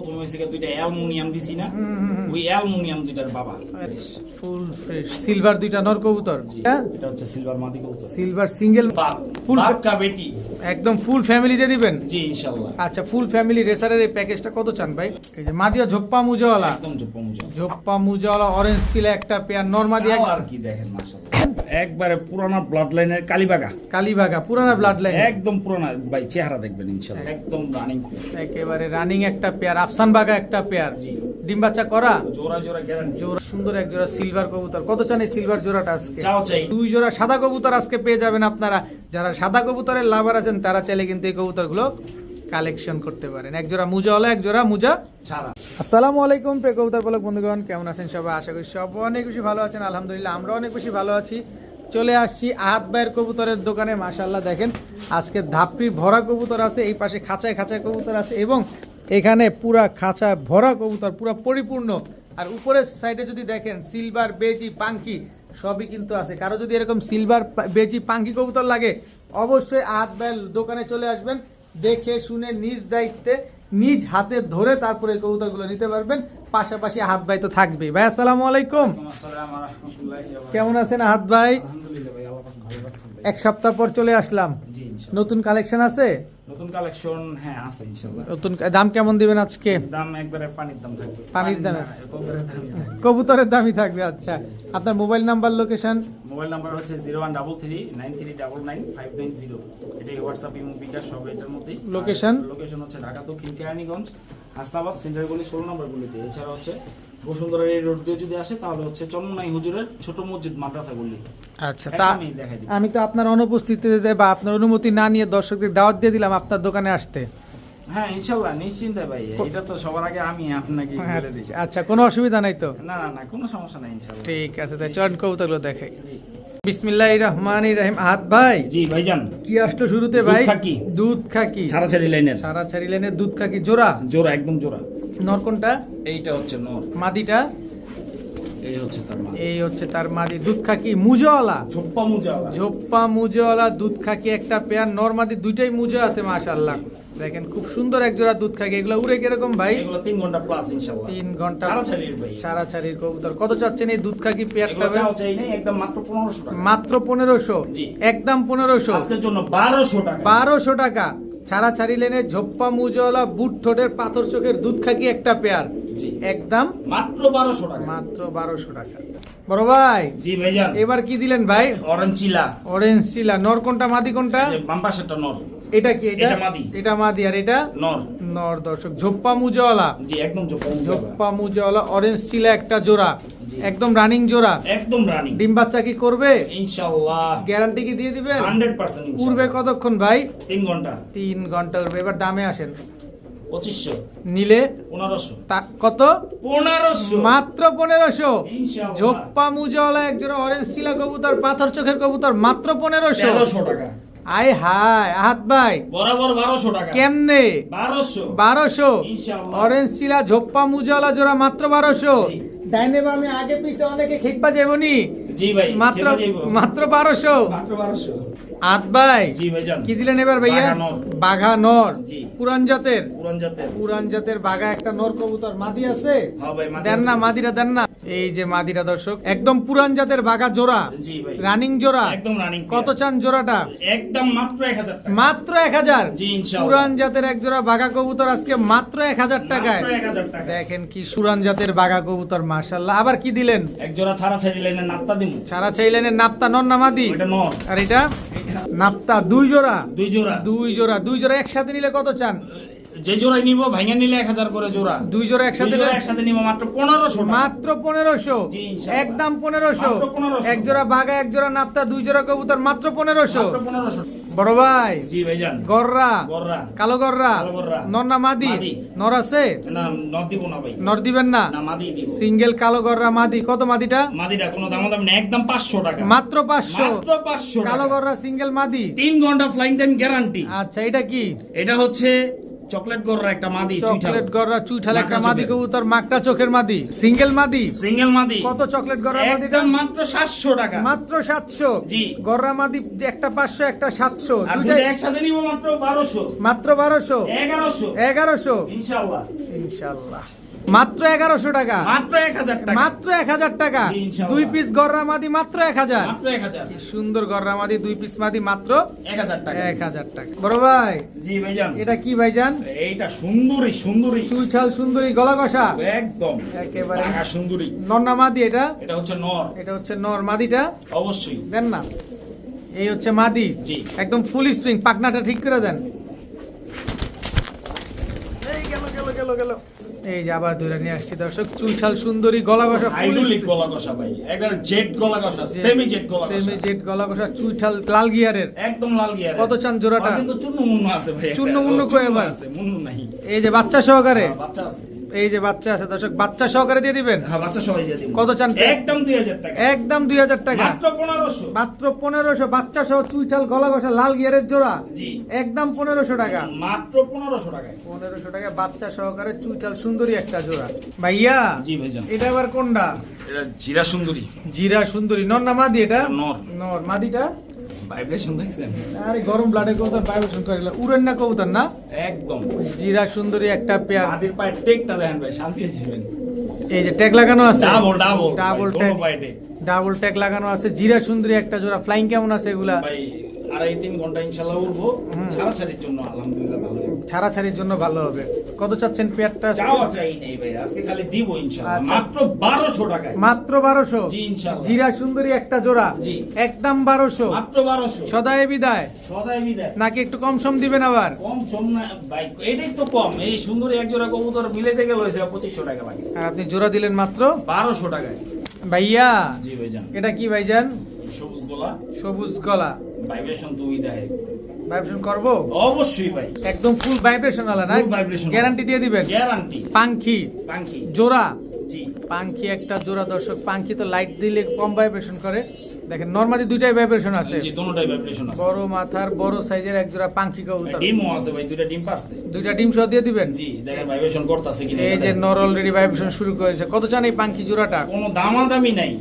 প্রথমে হয়েছে দুইটা অ্যালুমিনিয়াম দিছি না, ওই অ্যালুমিনিয়াম দুইটার বাবা। ফুল ফ্রেশ সিলভার দুইটা নর কবুতর। এটা হচ্ছে সিলভার মাদি কবুতর, সিলভার সিঙ্গেল ফুল বাক্কা বেটি, একদম ফুল ফ্যামিলি দিয়ে দিবেন। জি ইনশাআল্লাহ। আচ্ছা, ফুল ফ্যামিলি রেসারের এই প্যাকেজটা কত চান ভাই? এই যে মাদিয়া ঝোপ্পা মুজাওয়ালা, একদম ঝোপ্পা মুজাওয়ালা অরেঞ্জ চিলা একটা পেয়ার, নর মাদি আর কি দেখেন মাশাআল্লাহ, একবারে পুরানা ব্লাড লাইনের কালীবাগা পুরানা ব্লাড লাইন, একদম পুরানা ভাই, চেহারা দেখবেন ইনশাআল্লাহ একদম রানিং, একেবারে রানিং একটা পেয়ার, আফসান বাগা একটা পেয়ার, জি ডিম বাচ্চা করা, জোড়া গ্যারান্টি, জোড়া সুন্দর এক জোড়া সিলভার কবুতর। কত চান এই সিলভার জোড়াটা আজকে? চাই দুই জোড়া সাদা কবুতর আজকে পেয়ে যাবেন আপনারা। যারা সাদা কবুতরের লাভার আছেন তারা চাইলে কিন্তু এই কবুতরগুলো কালেকশন করতে পারেন। এক জোড়া মুজাওয়ালা, এক জোড়া মুজা ছাড়া। আসসালামু আলাইকুম প্রিয় কবুতর পালক বন্ধুগণ, কেমন আছেন সবাই? আশা করি সব অনেক বেশি ভালো আছেন। আলহামদুলিল্লাহ আমরা অনেক বেশি ভালো আছি। চলে আসছি আহাত ভাইয়ের কবুতরের দোকানে। মাশাআল্লাহ দেখেন আজকে ধাপড়ি ভরা কবুতর আছে, এই পাশে খাঁচায় খাঁচায় কবুতর আছে এবং এখানে পুরা খাঁচা ভরা কবুতর, পুরা পরিপূর্ণ। আর উপরের সাইডে যদি দেখেন সিলভার বেজি পাঙ্কি সবই কিন্তু আছে। কারো যদি এরকম সিলভার বেজি পাঙ্কি কবুতর লাগে অবশ্যই আহাত ভাইয়ের দোকানে চলে আসবেন, দেখে শুনে নিজ দায়িত্বে নিজ হাতে ধরে তারপরে এই কবুতরগুলো নিতে পারবেন। পাশাপাশি আহাত ভাই তো থাকবে। ভাই আসসালামু আলাইকুম, কেমন আছেন আহাত ভাই? এক সপ্তাহ পর চলে আসলাম, নতুন কালেকশন আছে? নতুন কালেকশন হ্যাঁ আছে ইনশাআল্লাহ। নতুন দাম কেমন দিবেন আজকে? দাম একবারে পানির দাম থাকবে, পানির দামে কবুতরের দামই থাকবে। আচ্ছা, আপনার mobile number, location? Mobile number হচ্ছে 0133939950, এটাই হোয়াটসঅ্যাপ ইমো বিকাশ সব এটার মধ্যেই। লোকেশন হচ্ছে ঢাকা দক্ষিণ কেরানীগঞ্জ হাসনাবাদ সেন্টার গলি 16 নম্বর গলিতে। এছাড়া হচ্ছে বসুন্ধরা এই রোড দিয়ে যদি আসে তাহলে হচ্ছে চন্মনাই হুজুরের ছোট মসজিদ মাদ্রাসা গলি। আচ্ছা, তা আমি তো আপনার অনুপস্থিতিতে বা আপনার অনুমতি না নিয়ে দর্শকদের দাওয়াত দিয়ে দিলাম আপনার দোকানে আসতে। হ্যাঁ ইনশাআল্লাহ, নিশ্চিন্তে ভাই, এটা তো সবার আগে আমি আপনাকে বলে দিই। আচ্ছা, কোনো অসুবিধা নাই তো? না কোনো সমস্যা নাই ইনশাআল্লাহ। ঠিক আছে, তাই চল কবুতরগুলো দেখাই। জি বিসমিল্লাহির রহমানির রহিম। আহাত ভাই, জি ভাইজান, কি আসলো শুরুতে ভাই? দুধ খাকি, ছাড়াছাড়ি লাইনের দুধ খাকি জোড়া, একদম জোড়া। নর কোনটা? এইটা হচ্ছে নর, মাদিটা এই হচ্ছে তার মাদি। দুধ খাকি মুজাওয়ালা, ঝোপ্পা মুজাওয়ালা দুধ খাকি একটা পেয়ার, নর মাদি দুইটাই মুজা আছে মাশাআল্লাহ। দেখেন খুব সুন্দর এক জোড়া দুধ খাকি। এগুলো উড়ে কিরকম ভাই? এগুলো 3 ঘন্টা প্লাস ইনশাআল্লাহ। 3 ঘন্টা ছাড়াছাড়ির ভাই, ছাড়াছাড়ির কবুতর। কত চাচ্ছেন এই দুধ খাকি পেয়ারটা? এগুলো চাই নাই, একদম মাত্র 1500 টাকা। মাত্র 1500? জি একদম 1500 আজকের জন্য 1200 টাকা। 1200 টাকা। ছাড়াছাড়ি লেনে ঝোপ্পা মুজাওয়ালা বুট ঠোঁটের পাথর চোখের দুধ খাকি একটা পেয়ার, জি একদম মাত্র 1200 টাকা। মাত্র 1200 টাকা। বড় ভাই, জি ভাইজান, এবার কি দিলেন ভাই? অরেঞ্জ চিলা। নর কোনটা মাদি কোনটা? বাম পাশেরটা নর। এটা কি? এটা মাদি আর এটা নর। দর্শক ঝোপ্পা মুজাওয়ালা, জি একদম ঝোপ্পা মুজাওয়ালা অরেঞ্জ চিলা একটা জোড়া, একদম রানিং জোড়া, একদম রানিং। ডিম বাচ্চা কি করবে ইনশাআল্লাহ? গ্যারান্টি কি দিয়ে দিবেন? 100% ইনশাআল্লাহ। উড়বে কতক্ষণ ভাই? 3 ঘন্টা। 3 ঘন্টা উড়বে। এবার দামে আসেন। 2500 নিলে 1500। কত? 1500, মাত্র 1500। ইনশাআল্লাহ। ঝোপ্পা মুজাওয়ালা এক জোড়া অরেঞ্জ চিলা কবুতর, পাথর চোখের কবুতর, মাত্র 1500। 1300 টাকা। আয় হায় আহাত ভাই, বরাবর 1200 টাকা। কেমনে? 1200 ইনশাআল্লাহ। অরেঞ্জ চিলা ঝোপ্পা মুজাওয়ালা জোড়া মাত্র 1200। ডাইনে বামে আগে পিছে অনেকে খেপা যাবনি। জি ভাই, মাত্র 1200। মাত্র 1200। আহাত ভাই, জি ভাইজান, কি দিলেন এবার ভাইয়া? বাঘা নর, জি পুরান জাতের বাঘা একটা নর কবুতর। মাদি আছে? হ্যাঁ ভাই, মাদি দেন না, আছে। মাদিরা দেন না। এই যে মাদিরা দর্শক, একদম পুরান জাতের বাঘা জোড়া, জি ভাই, রানিং জোড়া, একদম রানিং। কত চান জোড়াটা? একদম মাত্র 1000 টাকা। মাত্র 1000? জি ইনশাআল্লাহ। পুরান জাতের এক জোড়া বাঘা কবুতর আজকে মাত্র 1000 টাকায়। মাত্র 1000 টাকা। দেখেন কি সুরান জাতের বাঘা কবুতর মাশাআল্লাহ। আবার কি দিলেন? এক জোড়া ছাড়াছাড়ি লাইনের নাপতা দিমু। ছাড়া চাইলেন নাপ্তা নর না মাদি? ওটা নর। আর এটা নাপ্তা। দুই জোড়া একসাথে নিলে কত চান? যে জোড়াই নিব ভাঙা নিলে 1000 করে জোড়া। দুই জোড়া একসাথে নিব মাত্র 1500 টাকা। মাত্র 1500, জি ইনশাআল্লাহ। একদম 1500। মাত্র 1500। এক জোড়া বাঘা, এক জোড়া নাপ্তা, দুই জোড়া কবুতর, মাত্র 1500। মাত্র 1500। বড় ভাই, জি ভাইজান, গররা কালো গররা, কালো গররা। নর না মাদি? মাদি। নর আছে? না নর দিব না ভাই। নর দিবেন না? না মাদি দিব। সিঙ্গেল কালো গররা মাদি। কত মাদিটা? মাদিটা কোনো দাম না, একদম 500 টাকা। মাত্র 500। মাত্র 500 টাকা। কালো গররা সিঙ্গেল মাদি, 3 ঘন্টা ফ্লাইং টাইম গ্যারান্টি। আচ্ছা, এটা কি? এটা হচ্ছে চকলেট গররা একটা মাদি, চকলেট গররা চুইঠাল একটা মাকড়া মাদি চোখের। কবুতর, মাকড়া চোখের মাদি, সিঙ্গেল মাদি। কত চকলেট গররা মাদিটা? একদম মাত্র 700 টাকা। মাত্র 700। জি গররা মাদি একটা 500 একটা 700, আর দুইটা দুটো একসাথে নিব মাত্র 1200। মাত্র 1200। 1100 1100 ইনশাআল্লাহ। ইনশাআল্লাহ মাত্র 1100 টাকা, মাত্র 1000 টাকা, মাত্র 1000 টাকা। জি, ইনশাআল্লাহ। 2 পিস গররা মাদি মাত্র 1000, মাত্র 1000, কি সুন্দর গররা মাদি 2 পিস মাদি মাত্র 1000 টাকা। 1000 টাকা। বড় ভাই জি ভাইজান, এটা কি ভাইজান? এইটা সুন্দরী সুন্দরী, চুইঠাল সুন্দরী গলা কষা একদম একেবারে টাকা সুন্দরী। নন্না মাদি এটা, এটা হচ্ছে নর, এটা হচ্ছে নর। মাদিটা অবশ্যই। দেন না, এই হচ্ছে মাদি, জি। একদম ফুল স্প্রিং। পাকনাটা ঠিক করে দেন। এই গেল গেল গেল গেল। এই যে আবার দুইটা নিয়ে আসছি দর্শক, চুইঠাল সুন্দরী গলা কষা ফুল হাইড্রোলিক গলা কষা ভাই, একবার জেট গলা কষা, সেমি জেট গলা কষা, সেমি জেট গলা কষা চুইঠাল লাল গিয়ারের। একদম লাল গিয়ার। কত চান জোড়াটা? কিন্তু চূর্ণ মুন্ন আছে ভাই, চূর্ণ মুন্ন কই এবার? আছে, মুন্ন নাই। এই যে বাচ্চা সহকারে, বাচ্চা আছে, এই যে বাচ্চা আছে দর্শক, বাচ্চা সহকারে দিয়ে দিবেন। হ্যাঁ বাচ্চা সবাই দিয়ে দিন। কত চান? একদম 2000 টাকা, একদম 2000 টাকা, মাত্র 1500। মাত্র 1500। বাচ্চা সহ চুইঠাল গলা কষা লাল গিয়ারের জোড়া, জি, একদম 1500 টাকা, মাত্র 1500 টাকায়। 1500 টাকা বাচ্চা সহকারে চুইঠাল সুন্দরী একটা জোড়া। ভাইয়া জি ভাইজান, এটা আবার কোনটা? এটা জিরা সুন্দরী, জিরা সুন্দরী নর না মাদি? এটা নর। নর। মাদিটা ভাইব্রেশন দেখছেন? আরে গরম ব্লাডে কবুতর ভাইব্রেশন করে, উড়েন না কবুতর না? একদম। জিরা সুন্দরী একটা পেয়ার। মাটির পায়ে টেকটা দেখেন ভাই, শান্তি যাবেন। এই যে ট্যাগ লাগানো আছে, ডাবল ডাবল ডাবল ভাই, ট্যাগ, দোনো পায়ে টেক। ডাবল ট্যাগ লাগানো আছে। জিরা সুন্দরী একটা জোড়া। ফ্লাইং কেমন আছে এগুলা? ভাই 2.5-3 ঘন্টা ইনশাআল্লাহ উঠবো, ছাড়াছাড়ির জন্য আলহামদুলিল্লাহ ভালো হবে। ছাড়াছাড়ির জন্য ভালো হবে। কত চাচ্ছেন পেয়ারটা? চাওয়া চাই নেই ভাই, আজকে খালি দিব ইনশাআল্লাহ, আচ্ছা। মাত্র 1200 টাকায়। মাত্র 1200। জি ইনশাআল্লাহ, জিরা সুন্দরী একটা জোড়া, জি। একদম 1200। মাত্র 1200। সদায় বিদায় সদাই বিদায়। নাকি একটু কম সম দিবেন আবার? কম সম না ভাই, এটাই তো কম। এই সুন্দরী এক জোড়া কবুতর মিলাইতে গেলে হয়েছে 2500 টাকা লাগে, আর আপনি জোড়া দিলেন মাত্র 1200 টাকায়। ভাইয়া জি ভাইজান, এটা কি ভাইজান? সবুজ গোলা, সবুজ গলা। ভাইব্রেশন 2 দেয়। ভাইব্রেশন করবো? অবশ্যই ভাই, একদম ফুল ভাইব্রেশন আলা না? Full vibration গ্যারান্টি দিয়ে দিবেন? গ্যারান্টি। পাঙ্খি পাঙ্খি, জোড়া, জি পাঙ্খি একটা জোড়া দর্শক। পাঙ্খি তো লাইট দিলে কম ভাইব্রেশন করে, দেখেন নরমালি দুইটাই ভাইব্রেশন আছে। জি, দোনোটাই ভাইব্রেশন আছে। বড় মাথার বড় সাইজের এক জোড়া পাঙ্খি কবুতর। ডিমও আছে ভাই, দুইটা ডিম পারছে। দুইটা ডিম সহ দিয়ে দিবেন? জি, দেখেন ভাইব্রেশন করতেছে কিনা। এই যে নর অলরেডি ভাইব্রেশন শুরু করেছে। কত চান এই পাঙ্খি জোড়াটা? কোনো দামাদামি নাই,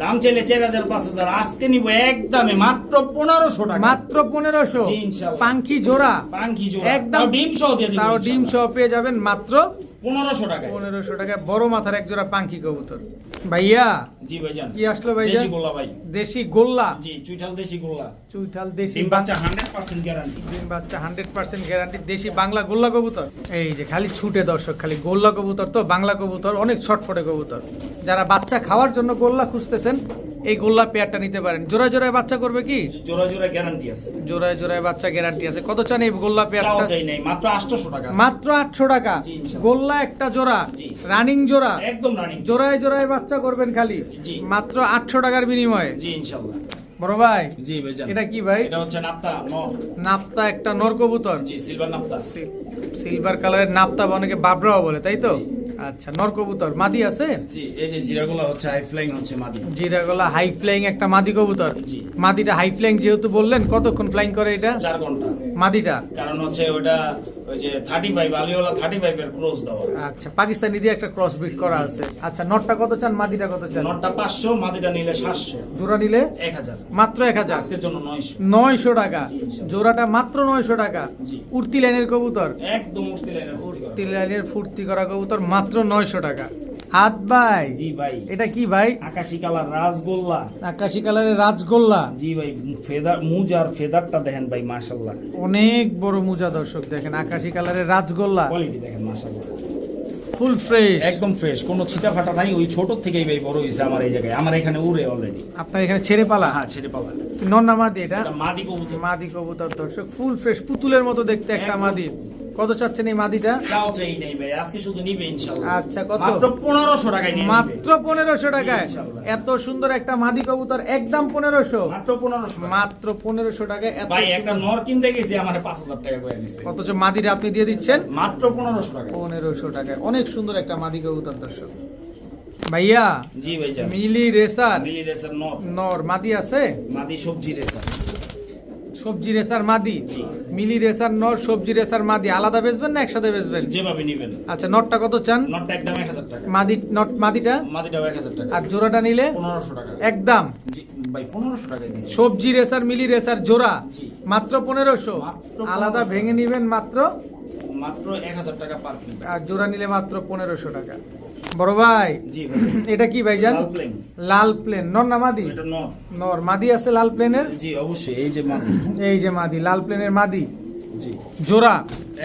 দাম চাইলে 4000 5000, আজকে নিব একদমে মাত্র 1500 টাকা। মাত্র 1500। জি, ইনশাআল্লাহ। পাঙ্খি জোড়া, পাঙ্খি জোড়া একদম তাও ডিম সহ দিয়ে দিব। তাও ডিম সহ পেয়ে যাবেন মাত্র 1500 টাকা। 1500 টাকায় বড় মাথার এক জোড়া পাঙ্খি কবুতর। ভাইয়া জি ভাইজান, কি আসলো ভাইয়া? দেশি গোল্লা ভাই। দেশি গোল্লা, জি, চুইঠাল দেশি গোল্লা, চুইঠাল দেশি ডিম বাচ্চা 100% গ্যারান্টি। ডিম বাচ্চা 100% গ্যারান্টি, দেশি বাংলা গোল্লা কবুতর। এই যে খালি ছুটে দর্শক, খালি গোল্লা কবুতর তো বাংলা কবুতর, অনেক ছটফটে কবুতর। যারা বাচ্চা খাওয়ার জন্য গোল্লা খুঁজতেছেন এই গোল্লা পেয়ারটা নিতে পারেন। জোড়ায় জোড়ায় বাচ্চা করবে কি? জোড়া জোড়া গ্যারান্টি আছে। জোড়ায় জোড়ায় বাচ্চা গ্যারান্টি আছে। কত চান এই গোল্লা চাও পেয়ারটা? চাই নাই, মাত্র 800 টাকা। মাত্র 800 টাকা। জি, ইনশাআল্লাহ। গোল্লা একটা জোড়া, জি। রানিং জোড়া, একদম রানিং। জোড়ায় জোড়ায় বাচ্চা করবেন খালি, জি। মাত্র 800 টাকার বিনিময়ে। জি ইনশাআল্লাহ। বড় ভাই জি ভাইজান, এটা কি ভাই? এটা হচ্ছে নাপ্তা নর। নাপ্তা একটা নর কবুতর। জি, সিলভার নাপ্তা। সিলভার কালারের নাপ্তা বা অনেকে বাবরাও বলে, তাই তো? আচ্ছা, নর কবুতর। মাদি আছে? জি, এই যে জিরাগুলো হচ্ছে হাই ফ্লাইং হচ্ছে মাদি। জিরাগলা হাই ফ্লাইং একটা মাদি কবুতর। জি। মাদিটা হাই ফ্লাইং যেহেতু বললেন, কতক্ষণ ফ্লাইং করে এটা 4 ঘন্টা। মাদিটা? কারণ হচ্ছে ওটা ওই যে 35 আলিওয়ালা 35 এর ক্রস দেওয়া। আচ্ছা, পাকিস্তানি দিয়ে একটা ক্রস ব্রিড করা আছে। আচ্ছা, নটটা কত চান? মাদিটা কত চান? নটটা 500, মাদিটা নিলে 700। জোড়া নিলে 1000। মাত্র 1000। আজকের জন্য 900। 900 টাকা জি, ইনশাআল্লাহ। জোড়াটা, মাত্র 900 টাকা। জি। উর্তি লাইনের কবুতর, একদম উঠতে লাইনের ফুর্তি করা। উর্তি লাইনের ফুর্তি করা কবুতর, মাত্র 900 টাকা। হাত ভাই জি ভাই, এটা কি ভাই? আকাশী কালার রাজগোল্লা। আকাশি কালারের রাজগোল্লা। জি ভাই, ফেদার মুজার ফেদারটা দেখেন ভাই, মাশাআল্লাহ। অনেক বড় মুজা দর্শক, দেখেন আকাশি কালারের রাজগোল্লা, কোয়ালিটি দেখেন মাশাআল্লাহ, ফুল ফ্রেশ, একদম ফ্রেশ, কোনো ছিটা ফাটা নাই। ওই ছোট থেকেই ভাই বড় হয়েছে আমার এই জায়গায়, আমার এখানে উড়ে অলরেডি। আপনার এখানে ছেড়ে পালা? হ্যাঁ, ছেড়ে পাওয়া। নন্না মাদি এটা? এটা মাদি কবুতর। মাদি কবুতর দর্শক, ফুল ফ্রেশ, পুতুলের মতো দেখতে একটা একদম। মাদি। কত চাচ্ছেন এই মাদিটা? চাও চাই নাই ভাই, আজকে শুধু নিবে ইনশাআল্লাহ। আচ্ছা, কত? মাত্র 1500 টাকায় নিয়ে মাত্র 1500 টাকায় ইনশাআল্লাহ। এত সুন্দর একটা মাদি কবুতর, একদম 1500। মাত্র 1500 টাকা। মাত্র 1500 টাকায় এত ভাই একটা নর কিনতে গেছি, আমার 5000 টাকা করে দিছে। অথচ মাদিটা আপনি দিয়ে দিচ্ছেন মাত্র 1500 টাকা। 1500 টাকায়। অনেক সুন্দর একটা মাদি কবুতর দর্শক। ভাইয়া জি ভাই জান, মিলি রেসার মিলি রেসার নর, নর মাদি আছে? মাদি সবজি রেসার। সবজি রেসার মাদি, জি। মিলি রেসার নর, সবজি রেসার মাদি। আলাদা বেচবেন না একসাথে বেচবেন? যেভাবে নিবেন। আচ্ছা, নটটা কত চান? নটটা একদম 1000 টাকা। মাদি নট মাদিটা? মাদিটাও 1000 টাকা। আর জোড়াটা নিলে 1500 টাকা। একদম। জি ভাই, 1500 টাকায় দিছি। সবজি রেসার মিলি রেসার জোড়া জি। মাত্র 1500। মাত্র আলাদা 1500 ভেঙে নিবেন মাত্র মাত্র 1000 টাকা পার পিস। আর জোড়া নিলে মাত্র 1500 টাকা। বড় ভাই জি ভাই, এটা কি ভাইজান? লাল প্লেন। লাল প্লেন নর না মাদি? এটা নর। নর। মাদি আছে লাল প্লেনের? জি অবশ্যই, এই যে মাদি। এই যে মাদি, লাল প্লেনের মাদি জি জোড়া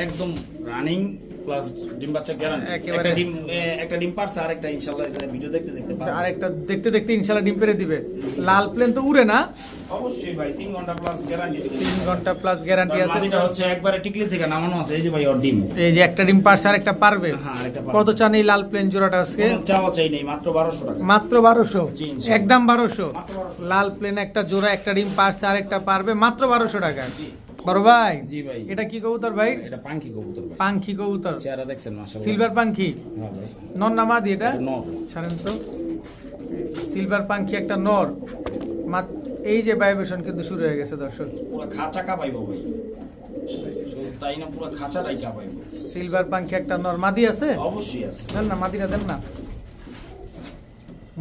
একদম রানিং প্লাস ডিম বাচ্চা গ্যারান্টি। একেবারে। একটা ডিম পারছে, আর একটা ইনশাআল্লাহ ভিডিও দেখতে দেখতে পারবে। আর একটা দেখতে দেখতে ইনশাআল্লাহ ডিম পেড়ে দিবে। লাল প্লেন তো উড়ে না? অবশ্যই ভাই, 3 ঘন্টা প্লাস গ্যারান্টি। 3 ঘন্টা প্লাস গ্যারান্টি আছে। মাদিটা হচ্ছে একবারে টিকলি থেকে নামানো আছে, এই যে ভাই ওর ডিম। এই যে একটা ডিম পারছে আর একটা পারবে। হ্যাঁ, আরেকটা কত চান এই লাল প্লেন জোড়াটা আজকে? কোনো চাওয়া চাই নেই, মাত্র 1200 টাকা। মাত্র 1200? জি, ইনশাআল্লাহ। একদম 1200। মাত্র 1200। লাল প্লেন একটা জোড়া, একটা ডিম পারছে আর একটা পারবে, মাত্র 1200 টাকা। বড় ভাই জি ভাই, এটা কি কবুতর ভাই? এটা পাঙ্কি কবুতর ভাই। পাঙ্খি কবুতর। চেহারা দেখছেন মাশাআল্লাহ। সিলভার পাঙ্খি? হ্যাঁ ভাই, নর না মাদি এটা? এটা নর। ছাড়েন তো। সিলভার পাঙ্খি একটা নর। এই যে ভাইব্রেশন কিন্তু শুরু হয়ে গেছে দর্শক। পুরো খাঁচা কাঁপাইবো ভাই, শুধু তাই না, পুরো খাঁচাটাই কাঁপাইবো। সিলভার পাঙ্খি একটা নর। মাদি আছে? অবশ্যই আছে। দেন না মাদিটা, দেন না।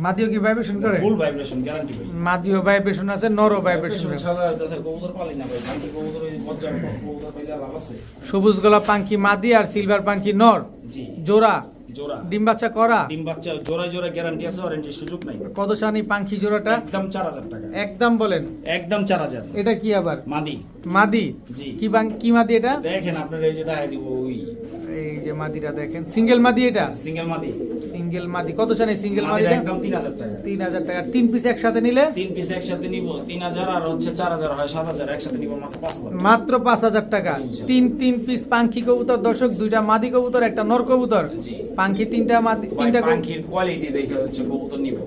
মাদিও কি ভাইব্রেশন করে? ফুল ভাইব্রেশন গ্যারান্টি ভাই। মাদিও ভাইব্রেশন আছে, নরও ভাইব্রেশন ভাইব্রেশন আছে। ছাড়া দাদা কবুতর পালি না ভাই, পাঙ্কি কবুতর ওই বজ্জার কবুতর পাইলে লাভ আছে। সবুজ গলা পাঙ্খি মাদি আর সিলভার পাঙ্খি নর জি জোড়া। জোড়া ডিম বাচ্চা করা? ডিম বাচ্চা জোড়ায় জোড়ায় গ্যারান্টি আছে, ওয়ারেন্টির সুযোগ নাই। কত চান এই পাঙ্খি জোড়াটা? একদম 4000 টাকা। একদম বলেন। একদম 4000। এটা কি আবার? মাদি। মাদি? জি। কি মাদি এটা? দেখেন আপনারা, এই যে দেখাই দিব ওই এই যে মাদিটা দেখেন, সিঙ্গেল মাদি এটা? সিঙ্গেল মাদি। সিঙ্গেল মাদি। কত চান এই সিঙ্গেল মাদিটা মাদিটা? একদম 3000 টাকা। 3000 টাকা। 3 পিস একসাথে নিলে? 3 পিস একসাথে নিব 3000, আর হচ্ছে 4000 হয় 7000, একসাথে নিব মাত্র 5000। মাত্র 5000 টাকা। ইনশাআল্লাহ। তিন পিস পাঙ্খি কবুতর দর্শক, দুইটা মাদি কবুতর, একটা নর কবুতর। জি। পাঙ্খি তিনটা মাদি, ভাই, তিনটা পাঙ্খির কোয়ালিটি দেখে হচ্ছে কবুতর নিব।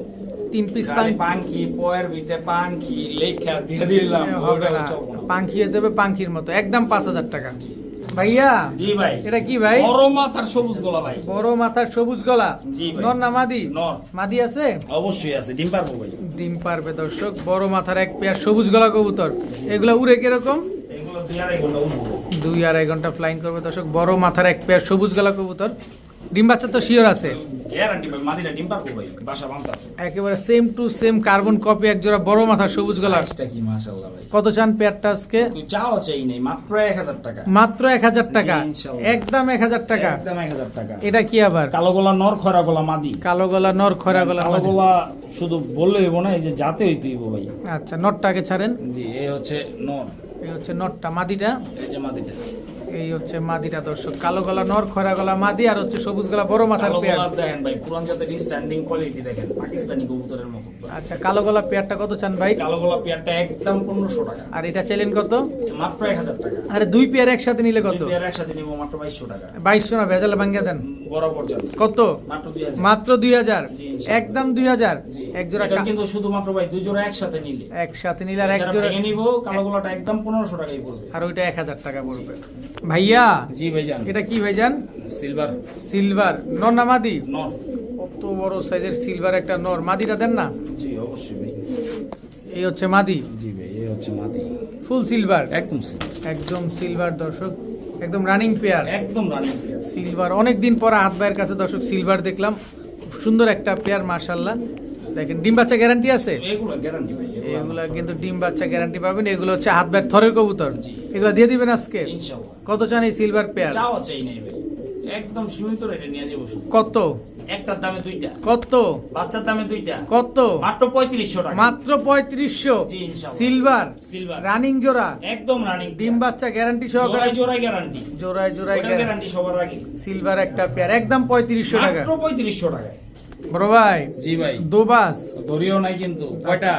3 পিস খালি পাঙ্খি পয়ের ভিতরে পাঙ্খি লেখা দিয়ে দিলাম, হবে ওটা না। চলবে না। পাঙ্খি দেবে পাঙ্খির মতো, একদম 5000 টাকা। ভাইয়া জি ভাই, এটা কি ভাই? বড় মাথার সবুজ গলা ভাই। বড় মাথার সবুজ গলা। জি ভাই। নর না মাদি? নর। মাদি আছে? অবশ্যই আছে, ডিম পারবো ভাই। ডিম পারবে দর্শক। বড় মাথার এক পেয়ার সবুজ গলা কবুতর। এগুলা উড়ে কিরকম? এগুলো 2-2.5 ঘন্টা উঠবো। 2-2.5 ঘন্টা ফ্লাইং করবে দর্শক। বড় মাথার এক পেয়ার সবুজ গলা কবুতর। ডিম বাচ্চা তো শিওর আছে? গ্যারান্টি ভাই, মাদিরা ডিম পারবো ভাই, বাসা বাঁধতাছে। একেবারে same to same carbon copy এক জোড়া বড় মাথার সবুজ গলা। সাইজটা কি মাশাআল্লাহ ভাই। কত চান পেয়ারটা আজকে? কই চাওয়া চাই নাই, মাত্র 1000 টাকা। মাত্র 1000 টাকা। জি, ইনশাআল্লাহ। একদম 1000 টাকা। একদম 1000 টাকা। এটা কি আবার? কালো গলা নর, খরা গলা মাদি। কালো গলা নর, খরা গলা কালো মাদি। গলা শুধু বললে হইব না, এই যে জাতে হইতে হইব ভাই। আচ্ছা, নটটাকে ছাড়েন। জি, এই হচ্ছে নর, এই হচ্ছে নটটা। মাদিটা? এই যে মাদিটা। এই হচ্ছে মাদিটা দর্শক। কালো গলা নর, খরা গলা মাদি, আর হচ্ছে সবুজ গলা বড় মাথার কালো পেয়ার। গলা দেখেন ভাই, পুরান জাতের স্ট্যান্ডিং কোয়ালিটি দেখেন, পাকিস্তানি কবুতরের মতো। আচ্ছা, কালো গলা পেয়ারটা কত চান ভাই? কালো গলা পেয়ারটা একদম 1500 টাকা। আর এটা চাইলেন কত? মাত্র 1000 টাকা। আরে দুই পেয়ার একসাথে নিলে কত? দুই পেয়ার একসাথে নিব মাত্র 2200 টাকা। 2200 না, ভেজালে ভাঙ্গা দেন। বরাবর যাবে। কত? মাত্র 2000। মাত্র 2000। জি, ইনশাআল্লাহ। একদম 2000। জি, এক জোড়া এটা কিন্তু শুধুমাত্র ভাই দুই জোড়া একসাথে নিলে। একসাথে নিলে আর এক এছাড়া জোড়া, ভেঙে নিব, কালো গলাটা একদম 1500 টাকাই পড়বে। আর ওইটা 1000 টাকা পড়বে। ভাইয়া জি ভাইজান, এটা কি ভাইজান? সিলভার সিলভার নর না মাদি? নর। কত বড় সাইজের সিলভার একটা নর। মাদিটা দেন না। জি অবশ্যই ভাই। এই হচ্ছে মাদি। জি ভাই, এই হচ্ছে মাদি। ফুল সিলভার? একদম সিলভার। একদম সিলভার দর্শক, একদম রানিং পেয়ার। একদম রানিং পেয়ার। সিলভার অনেকদিন পর হাত ভাইয়ের কাছে দর্শক সিলভার দেখলাম। খুব সুন্দর একটা পেয়ার মাশাআল্লাহ। দেখেন ডিম বাচ্চা গ্যারান্টি আছে? এগুলো গ্যারান্টি ভাই, এগুলা কিন্তু ডিম বাচ্চা গ্যারান্টি পাবেন। এগুলো হচ্ছে হাত ভাইয়ের থরের কবুতর। জি। এগুলো দিয়ে দিবেন আজকে? ইনশাআল্লাহ। কত চান এই সিলভার পেয়ার? চাওয়া চাই নাই ভাই, একদম সীমিত রেটে নিয়ে যাবো শুধু। কত? একটার দামে দুইটা, কত? বাচ্চার দামে দুইটা। কত? মাত্র 3500 টাকা। মাত্র 3500। জি, ইনশাআল্লাহ। সিলভার সিলভার রানিং জোড়া, একদম রানিং ডিম বাচ্চা গ্যারান্টি সহকারে। জোড়ায় জোড়ায় গ্যারান্টি। জোড়ায় জোড়ায় গ্যারান্টি। গ্যারান্টি সবার আগে। সিলভার একটা পেয়ার একদম 3500 টাকা। মাত্র 3500 টাকায়। বড় ভাই জি ভাই, দোবাস ধরিও নাই কিন্তু। কয়টা?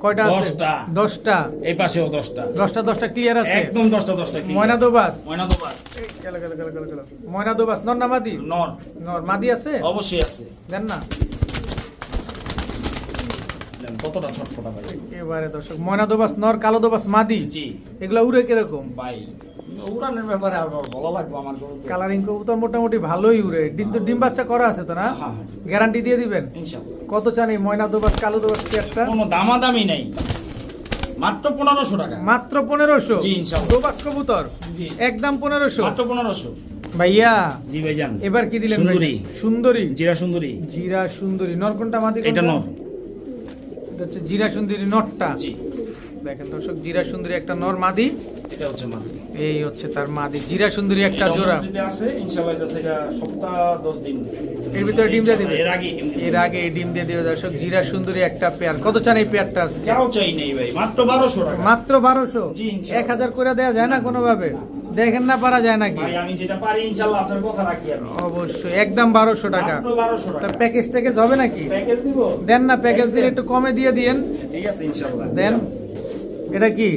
কয়টা আছে? 10টা। 10টা। এই পাশেও 10টা। 10টা ক্লিয়ার আছে? একদম 10টা কি? ময়না দোবাস? ময়না দোবাস। গেল। ময়না দোবাস নর না মাদি? নর। নর। মাদি আছে? অবশ্যই আছে। দেন না। দেন, কতটা ছটফটা ভাই। এবারে দর্শক, ময়না দোবাস নর, কালো দোবাস মাদি। জি এগুলা উড়ে কিরকম ভাই, উড়ানের ব্যাপারে আর ভালো লাগবে আমার গরু। কালারিং কবুতর মোটামুটি ভালোই উড়ে। কিন্তু ডিম বাচ্চা করা আছে তো না? হ্যাঁ, গ্যারান্টি দিয়ে দিবেন? ইনশাআল্লাহ। কত চান এই ময়না দোবাস কালো দোবাস পেয়ারটা? কোনো দামাদামি নাই, মাত্র 1500 টাকা। মাত্র 1500? জি, ইনশাআল্লাহ। দোবাস কবুতর জি একদম 1500? মাত্র 1500। ভাইয়া জি ভাইজান, এবার কি দিলেন? সুন্দরী। সুন্দরী? জিরা সুন্দরী। জিরা সুন্দরী নর কোনটা মাদি কোনটা? এটা নর। এটা হচ্ছে জিরা সুন্দরী নরটা। জি দেখেন দর্শক, জিরা সুন্দরী একটা নর মাদি। এটা হচ্ছে মাদি। এই হচ্ছে তার মাদি, জিরা সুন্দরী একটা জোড়া। যদি আছে ইনশাআল্লাহ এটা থেকে সপ্তাহ 10 দিন এর ভিতরে ডিম দিয়ে দিবে, এর আগে ডিম দিয়ে এর আগে ডিম দিয়ে দিবে দর্শক। জিরা সুন্দরী একটা পেয়ার, কত চান এই পেয়ারটা আজকে? চাও চাই নেই ভাই, মাত্র 1200 টাকা। মাত্র 1200? জি, ইনশাআল্লাহ। 1000 করে দেওয়া যায় না কোনোভাবে? দেখেন না পারা যায় নাকি? ভাই আমি যেটা পারি ইনশাআল্লাহ আপনার কথা রাখি আমি। অবশ্যই একদম 1200 টাকা। মাত্র 1200 তা টাকা। প্যাকেজ ট্যাকেজ হবে নাকি? প্যাকেজ দিব? দেন না, প্যাকেজ দিলে একটু কমে দিয়ে দিয়েন। ঠিক আছে ইনশাআল্লাহ দেন। এটা কি?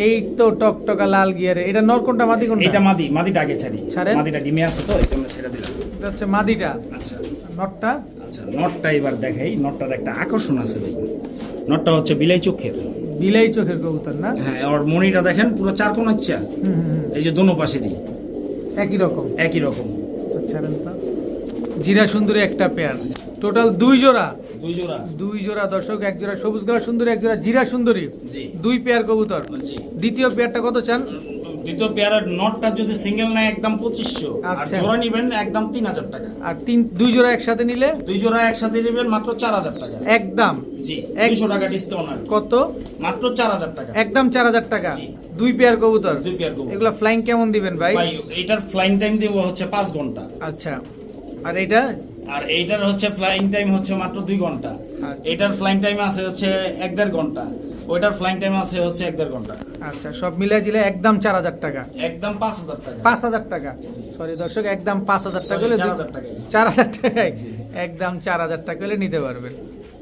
এই তো টকটকা লাল গিয়ারে। এটা নর কোনটা মাদি কোনটা? এটা মাদি, মাদিটা আগে ছাড়ি। ছাড়েন। মাদিটা ডিমে আছে তো এই জন্য ছেড়ে দিলাম। এটা হচ্ছে মাদিটা। আচ্ছা নরটা? আচ্ছা নটটা এবার দেখাই। নটটার একটা আকর্ষণ আছে ভাই। নটটা হচ্ছে বিলাই চোখের। বিলাই চোখের কবুতর না? হ্যাঁ, আর মনিটা দেখেন পুরো চার কোণ ইচ্ছা। এই যে দোনো পাশে দিই একই রকম। একই রকম। তো ছাড়েন তো। জিরা সুন্দরী একটা পেয়ার, টোটাল 2 জোড়া। 2 জোড়া। 2 জোড়া দর্শক, এক জোড়া সবুজ গলা সুন্দরী, এক জোড়া জিরা সুন্দরী। জি 2 পেয়ার কবুতর। জি। দ্বিতীয় পেয়ারটা কত চান? দ্বিতীয় পেয়ারের নটটা যদি সিঙ্গেল নেয় একদম 2500, আর আচ্ছা। জোড়া নিবেন একদম 3000 টাকা। আর 2 জোড়া একসাথে নিলে 2 জোড়া একসাথে নেবেন মাত্র 4000 টাকা। একদম জি 200 টাকা ডিসকাউন্ট আর কত? মাত্র 4000 টাকা। একদম 4000 টাকা। জি। 2 পেয়ার কবুতর। 2 পেয়ার কবুতর। এগুলা ফ্লাইং কেমন দিবেন ভাই? ভাই এটার ফ্লাইং টাইম দেব হচ্ছে 5 ঘন্টা। আচ্ছা। আর এটা? আর এইটার হচ্ছে ফ্লাইং টাইম হচ্ছে মাত্র 2 ঘন্টা। আচ্ছা। এটার ফ্লাইং টাইম আছে হচ্ছে 1.5 ঘন্টা। ওইটার ফ্লাইং টাইম আছে হচ্ছে 1.5 ঘন্টা। আচ্ছা, সব মিলাই দিলে একদম 4000 টাকা। একদম 5000 টাকা। 5000 টাকা। সরি দর্শক, একদম 5000 টাকা হলে 4000 টাকা। 4000 টাকায় একদম 4000 টাকা হলে নিতে পারবেন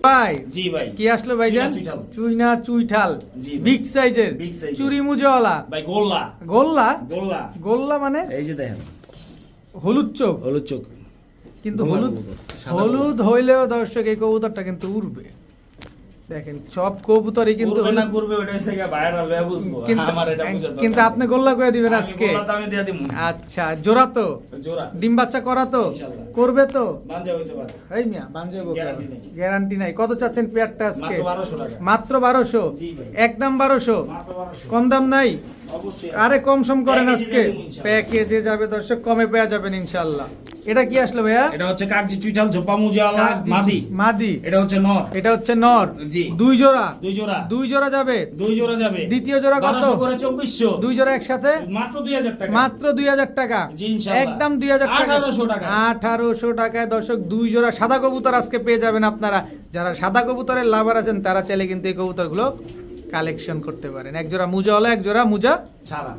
ভাই। জি ভাই। কি আসলো ভাইজান? চুইঠাল। চুইনা চুইঠাল, জি ভাই। বিগ সাইজের, Big size এর। চুরি মুজওয়ালা। ভাই গোল্লা। গোল্লা? গোল্লা। গোল্লা মানে? এই যে দেখেন হলুদ চোখ। হলুদ চোখ। কিন্তু গোল্লা হলুদ, কবুতর, সাদা হলুদ হইলেও দর্শক এই কবুতরটা কিন্তু উড়বে। দেখেন সব কবুতরই কিন্তু করবে না হলুদ। করবে ওটাই থেকে বাইরে হবে বুঝবো। কিন্তু আমার এটা বুঝা দরকার কিন্তু আপনি গোল্লা করে দিবেন আমি আজকে? গোল্লা দামে দিয়ে দিমু। আচ্ছা, জোড়া তো? জোড়া। ডিম বাচ্চা করা তো? ইনশাআল্লাহ। করবে তো? বাঞ্জা হইতে পারে। এই মিয়া বানজাবো, Guarantee নেই। গ্যারান্টি নাই। কত চাচ্ছেন পেয়ারটা আজকে? মাত্র 1200 টাকা। মাত্র 1200? জি ভাই। একদম 1200? মাত্র 1200। কম দাম নাই? অবশ্যই। আরে কম সম করেন Package আজকে। দিয়ে দেবো ইনশাআল্লাহ। প্যাকেজে যাবে দর্শক, কমে পেয়ে যাবেন ইনশাআল্লাহ। এটা কি আসলো ভাইয়া? এটা হচ্ছে কাগজি চুইঠাল ঝোপা মুজালা কাকজি মাদি। মাদি। এটা হচ্ছে নর। এটা হচ্ছে নর। জি। 2 জোড়া। 2 জোড়া। 2 জোড়া যাবে। 2 জোড়া যাবে। দ্বিতীয় জোড়া কত? 1200 করে 2400। 2 জোড়া একসাথে মাত্র 2000 টাকা। মাত্র 2000 টাকা। জি, ইনশাআল্লাহ। একদম 2000 টাকা। 1800 টাকা। 1800 টাকায় দর্শক 2 জোড়া সাদা কবুতর আজকে পেয়ে যাবেন আপনারা। যারা সাদা কবুতরের লাভার আছেন তারা চাইলে কিন্তু এই কবুতরগুলো কালেকশন করতে পারেন। এক জোড়া মুজাওয়ালা, এক জোড়া মুজা ছাড়া।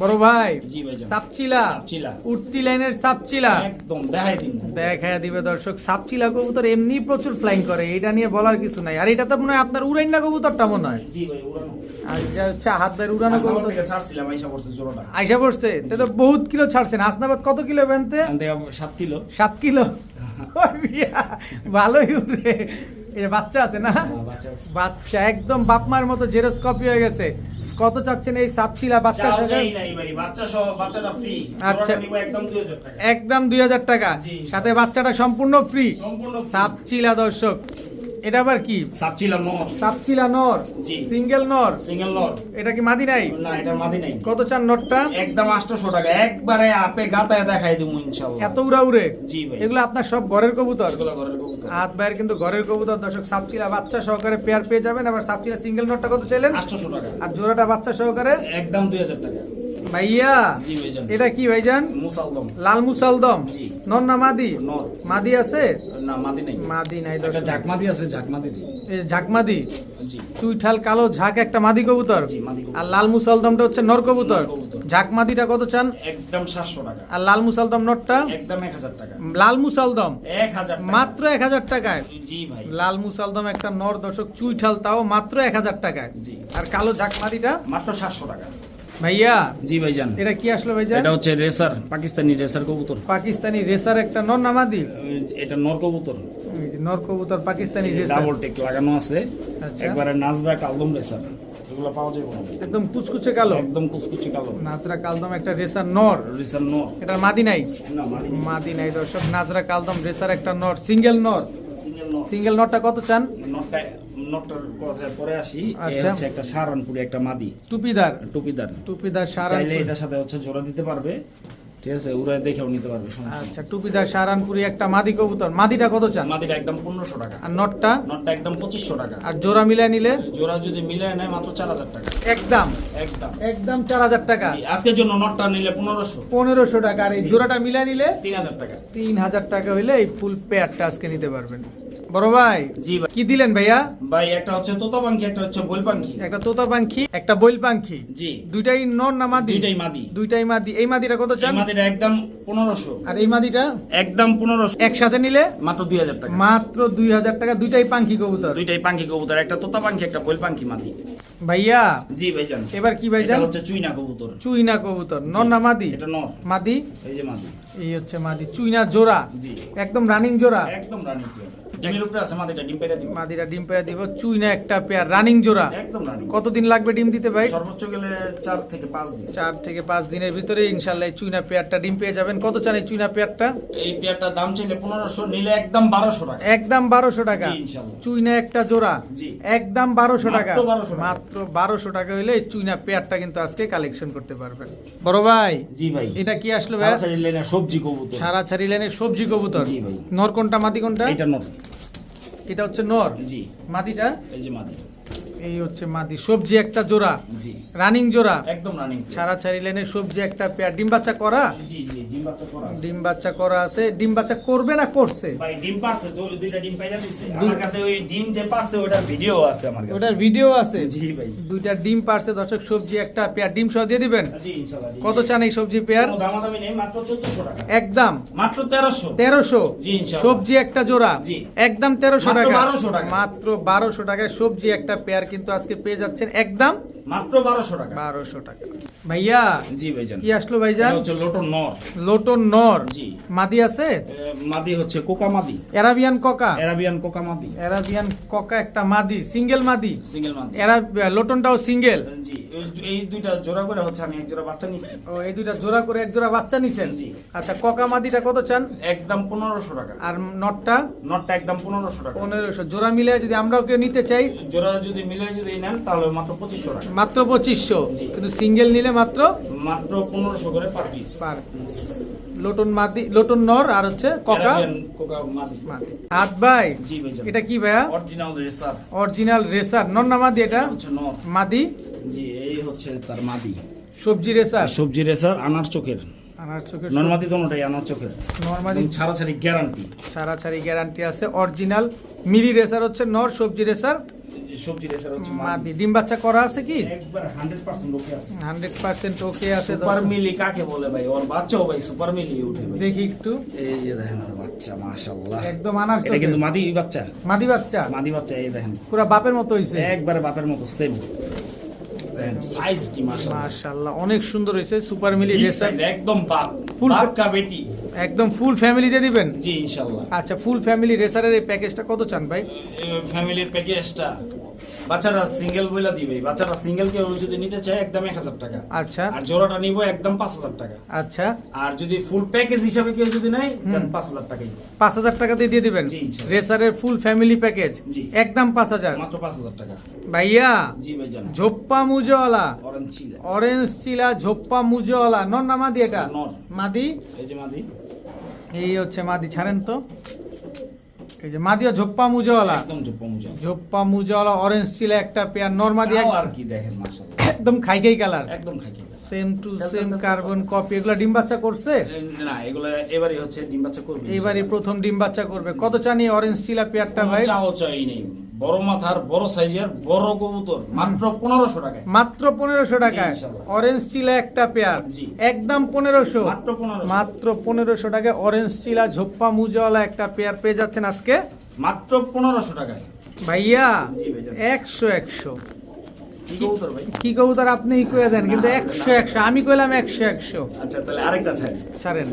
বড় ভাই। জি ভাইজান। সাপচিলা। সাপচিলা। উঠতি লাইনের সাপচিলা একদম দেখাই দিন। দেখায় দিবে দর্শক। সাপচিলা কবুতর এমনি প্রচুর ফ্লাইং করে, এটা নিয়ে বলার কিছু নাই। আর এটা তো মনে হয় আপনার উড়াইনা কবুতরটা মনে হয়। জি ভাই উড়ানো। আর এটা হচ্ছে হাত বাইরে উড়ানো আসাম কবুতর। থেকে ছাড়ছিলাম আইসা পড়ছে জোড়াটা। আইসা পড়ছে তে তো বহুত কিলো ছাড়ছেন। আসনাবাদ কত কিলো বেনতে? এখান থেকে 7 কিলো। 7 কিলো। ওই মিয়া, ভালোই উড়ে। এই যে বাচ্চা আছে না? বাচ্চা। বাচ্চা একদম বাপমার মতো জেরক্স কপি হয়ে গেছে। কত চাচ্ছেন এই সাপচিলা বাচ্চা চাও সহ? চাই নাই ভাই, বাচ্চা সহ বাচ্চাটা ফ্রি। আচ্ছা। জোড়াটা নিব একদম 2000 টাকা। একদম 2000 টাকা। জি। সাথে বাচ্চাটা সম্পূর্ণ ফ্রি। সম্পূর্ণ free। সাপচিলা দর্শক, এটা আবার কি? সাপচিলা নর। সাপচিলা নর, জি। সিঙ্গেল নর। সিঙ্গেল নর। এটা কি মাদি নাই? না এটা মাদি নাই। কত চান নটটা? একদম 800 টাকা। একবারে আপে গাতায় দেখাই দিমু ইনশাআল্লাহ। এত উড়া উড়ে? জি ভাই। এগুলো আপনার সব ঘরের কবুতর? এগুলো ঘরের কবুতর। হাত বাইরের কিন্তু ঘরের কবুতর দর্শক। সাপচিলা বাচ্চা সহকারে পেয়ার পেয়ে যাবেন। আবার সাপচিলা সিঙ্গেল নটটা কত চাইলেন? 800 টাকা। আর জোড়াটা বাচ্চা সহকারে একদম 2000 টাকা। ভাইয়া। জি ভাইজান। এটা কি ভাইজান? মুসালদম। লাল মুসালদম। জি। নর না মাদি? নর। মাদি আছে? না মাদি নাই। মাদি নাই একটা দর্শক। ঝাকমাদি আছে, ঝাকমাদি দি। এই ঝাকমাদি, জি। চুইঠাল কালো ঝাঁক একটা মাদি কবুতর। জি, মাদি কবুতর। আর লাল মুসালদমটা হচ্ছে নর কবুতর। নর কবুতর। ঝাকমাদিটা কত চান? একদম 700 টাকা। আর লাল মুসালদম নরটা? একদম 1000 টাকা। লাল মুসালদম 1000 টাকা। মাত্র 1000 টাকায়। জি ভাই। লাল মুসালদম একটা নর দর্শক, চুইঠাল তাও মাত্র 1000 টাকায়। জি। আর কালো ঝাকমাদিটা? মাত্র 700 টাকা। ভাইয়া জি ভাইজান। এটা কি আসলো ভাইজান? এটা হচ্ছে রেসার, পাকিস্তানি রেসার কবুতর। পাকিস্তানি রেসার একটা নর না মাদি? এটা নর কবুতর। এই যে নর কবুতর পাকিস্তানি রেসার। ডাবল টেক লাগানো আছে। আচ্ছা। একবারে নাজরা কালদম রেসার। এগুলো পাওয়া যাবে না। একদম কুচকুচে কালো। একদম কুচকুচে কালো। নাজরা কালদম একটা রেসার নর। রেসার নর। এটা মাদি নাই? না মাদি। মাদি নাই দর্শক। নাজরা কালদম রেসার একটা নর, সিঙ্গেল নর। সিঙ্গেল নর। সিঙ্গেল নরটা কত চান? নটটার কথায় পরে আসি। আচ্ছা। হচ্ছে একটা সারানপুরি একটা মাদি। টুপিদার। টুপিদার। টুপিদার সারা। চাইলে এটার সাথে হচ্ছে জোড়া দিতে পারবে। ঠিক আছে, ওরা দেখেও নিতে পারবে, সমস্যা নেই। আচ্ছা, টুপিদার সাহারানপুরি একটা মাদি কবুতর, মাদিটা কত চান? মাদিটা একদম 1500 টাকা, আর নটটা? নটটা একদম 2500 টাকা। আর জোড়া মিলাই নিলে? জোড়া যদি মিলে নেয় মাত্র 4000 টাকা। একদম একদম একদম 4000 টাকা। জি, আজকের জন্য নটটা নিলে 1500। 1500 টাকা। আর এই জোড়াটা মিলাই নিলে 3000 টাকা। 3000 টাকা হইলে এই ফুল পেয়ারটা আজকে নিতে পারবেন। বড় ভাই জি ভাই। কি দিলেন ভাইয়া? ভাই একটা হচ্ছে তোতা পাখি, একটা হচ্ছে বৈল পাখি। একটা তোতা পাখি, একটা বৈল পাখি। জি, দুইটাই নর না মাদি? দুইটাই মাদি। দুইটাই মাদি। এই মাদিটা কত চান? এই মাদিটা একদম 1500। আর এই মাদিটা? একদম 1500। একসাথে নিলে মাত্র 2000 টাকা। মাত্র 2000 টাকা। দুইটাই পাখি কবুতর। দুইটাই পাখি কবুতর, একটা তোতা পাখি, একটা বৈল পাখি মাদি। ভাইয়া জি ভাইজান। এবার কি ভাইজান? এটা হচ্ছে চুইনা কবুতর। চুইনা কবুতর, নর না মাদি? এটা নর। মাদি? এই যে মাদি। এই হচ্ছে মাদি, চুইনা জোড়া। জি, একদম রানিং জোড়া। একদম রানী পেয়ার। ডিমের উপরে আছে মাদিটা, ডিম পেড়ে দিব। মাদিরা ডিম পেড়ে দিব। চুইনা একটা পেয়ার, রানিং জোড়া। একদম রানী। কতদিন লাগবে ডিম দিতে ভাই? সর্বোচ্চ গেলে 4 থেকে 5 দিন। 4 থেকে 5 দিনের ভিতরে ইনশাআল্লাহ এই চুইনা পেয়ারটা ডিম পেয়ে যাবেন। কত চান এই চুইনা পেয়ারটা? এই পেয়ারটার দাম চাইলে 1500, নিলে একদম 1200 টাকা। একদম 1200 টাকা। জি, ইনশাআল্লাহ। চুইনা একটা জোড়া। জি, একদম 1200 টাকা। মাত্র 1200 টাকা। মাত্র 1200 টাকা হইলে এই চুইনা পেয়ারটা কিন্তু আজকে কালেকশন করতে পারবেন। বড় ভাই জি ভাই। এটা কি আসলো ভাই? ছাড়াছাড়ি লেনে সবজি কবুতর। ছাড়াছাড়ি লাইনের সবজি কবুতর। জি ভাই। নর কোনটা মাদি কোনটা? এটা নর। এটা হচ্ছে নর। জি, মাদিটা? এই যে মাদি। এই হচ্ছে মাদি। সবজি একটা জোড়া, জি, রানিং জোড়া। একদম রানিং। ছাড়াছাড়ি লাইনের সবজি একটা পেয়ার। ডিম বাচ্চা করা? জি জি, ডিম বাচ্চা করা আছে। ডিম বাচ্চা করা আছে। ডিম বাচ্চা করবে না করছে? ভাই ডিম পারছে, দুইটা ডিম পাইলা দিছে আমার কাছে। ওই ডিম যে পারছে ওটার ভিডিও আছে আমার কাছে। ওটার ভিডিও আছে? জি ভাই। দুইটা ডিম পারছে দর্শক। সবজি একটা পেয়ার, ডিম সহ দিয়ে দিবেন? জি ইনশাআল্লাহ। কত চান এই সবজি পেয়ার? কোনো দামাদামি নেই, মাত্র 1400 টাকা। একদম মাত্র 1300। 1300। জি ইনশাআল্লাহ। সবজি একটা জোড়া। জি। একদম 1300 মাত্র টাকা। 1200 টাকা। মাত্র 1200 টাকায় সবজি একটা পেয়ার কিন্তু আজকে পেয়ে যাচ্ছেন একদম মাত্র 1200 টাকা। 1200 টাকা। ভাইয়া জি ভাইজান। কি আসলো ভাইজান? এটা হচ্ছে লোটন নর। লোটন নর। জি। মাদি আছে? মাদি হচ্ছে কোকা মাদি। Arabian Coca. অ্যারাবিয়ান কোকা মাদি। অ্যারাবিয়ান কোকা একটা মাদি, সিঙ্গেল মাদি। সিঙ্গেল মাদি। লোটনটাও সিঙ্গেল? জি, এই দুইটা জোড়া করে হচ্ছে আমি এক জোড়া বাচ্চা নিছি। ও, এই দুইটা জোড়া করে এক জোড়া বাচ্চা নিছেন? জি। আচ্ছা, কোকা মাদিটা কত চান? একদম 1500 টাকা। আর নটটা? নটটা একদম 1500 টাকা। 1500। জোড়া মিলে যদি আমরাও কেউ নিতে চাই? জোড়া যদি মিলে যদি নেন তাহলে মাত্র 2500 টাকা। মাত্র 2500। জি। কিন্তু সিঙ্গেল নিলে মাত্র মাত্র 1500 করে per piece. Per piece. Lotion মাদি, লোটন নর আর হচ্ছে কোকা কোকা মাদি। মাদি। হাত ভাই জি ভাইজান। এটা কি ভাইয়া? Original racer. Original racer. নর না মাদি এটা? হচ্ছে নর। মাদি। জি, এই হচ্ছে তার মাদি। সবজি রেসার। সবজি রেসার, আনার চোখের। আনার চোখের নর মাদি দোনোটাই আনার চোখের। নরমালি ছাড়াছাড়ি গ্যারান্টি। ছাড়াছাড়ি গ্যারান্টি আছে। অরিজিনাল মিলি রেসার হচ্ছে নর, সবজি রেসার সবজি রেসার হচ্ছে মাদি। ডিম বাচ্চা করা আছে কি? একবার 100% ওকে আছে। 100% ওকে আছে। সুপার দর্শক, মিলি কাকে বলে ভাই? ওর বাচ্চাও ভাই সুপার মিলি উঠে ভাই। দেখি একটু। এই যে দেখেন ওর বাচ্চা, মাশাআল্লাহ। একদম আনার এটা চোখে কিন্তু মাদি বাচ্চা। মাদি বাচ্চা। মাদি বাচ্চা, এই দেখেন পুরা বাপের মতো হইছে। একবারে বাপের মতো সেম। দেখেন সাইজ কি মাশাআল্লাহ। মাশাআল্লাহ, অনেক সুন্দর হইছে। সুপার মিলি Big রেসার। size, একদম বাপ। Full বাপ কা বেটি। একদম ফুল ফ্যামিলি দিয়ে দিবেন? জি ইনশাআল্লাহ। আচ্ছা, ফুল ফ্যামিলি রেসারের এই প্যাকেজটা কত চান ভাই? ফ্যামিলির প্যাকেজটা বাচ্চারা সিঙ্গেল বইলা দিবে। বাচ্চারা সিঙ্গেল কেউ যদি নিতে চায় একদম 1000 টাকা। আচ্ছা আর জোড়াটা নিব একদম 5000 টাকা। আচ্ছা, আর যদি ফুল প্যাকেজ হিসাবে কেউ যদি নেয় তাহলে 5000 টাকাই। 5000 টাকা দিয়ে দিবেন জি, ইনশাআল্লাহ। রেসারের ফুল ফ্যামিলি প্যাকেজ? জি। একদম 5000। মাত্র 5000 টাকা। ভাইয়া জি ভাইজান। ঝোপ্পা মুজওয়ালা, অরেঞ্জ চিলা। অরেঞ্জ চিলা, ঝোপ্পা মুজওয়ালা। নর না মাদি এটা? নর। মাদি। এই যে মাদি। এই হচ্ছে মাদি, ছাড়েন তো। এই যে মাদি ও ঝোপ্পা মুজওয়ালা। একদম জোপ্পা মুজা। ঝোপ্পা মুজওয়ালা অরেঞ্জ চিলা একটা পেয়ার। নর মাদি তাও আর কি দেখেন মাশাআল্লাহ। একদম খাইকাই কালার, একদম খাকি। Same to same carbon copy. এগুলা ডিম বাচ্চা করছে? না, এগুলো এবারে হচ্ছে ডিম বাচ্চা করবে। এইবারই প্রথম ডিম বাচ্চা করবে। কত চানি অরেঞ্জ চিলা পেয়ারটা ভাই? চাও চাই নেই। বড় মাথার, বড় সাইজের, বড় কবুতর, মাত্র 1500 টাকায়। মাত্র 1500 টাকায় জি, ইনশাআল্লাহ। অরেঞ্জ চিলা একটা পেয়ার। জি। একদম 1500। মাত্র 1500। মাত্র 1500 টাকায় অরেঞ্জ চিলা ঝোপ্পা মুজওয়ালা একটা পেয়ার পেয়ে যাচ্ছেন আজকে মাত্র 1500 টাকায়। ভাইয়া। জি ভাইজান। 100 কি কবুতর ভাই? কি কবুতর আপনি কয়ে দেন, কিন্তু 100 আমি কইলাম 100। আচ্ছা তাহলে আরেকটা ছাড়ি। ছাড়েন।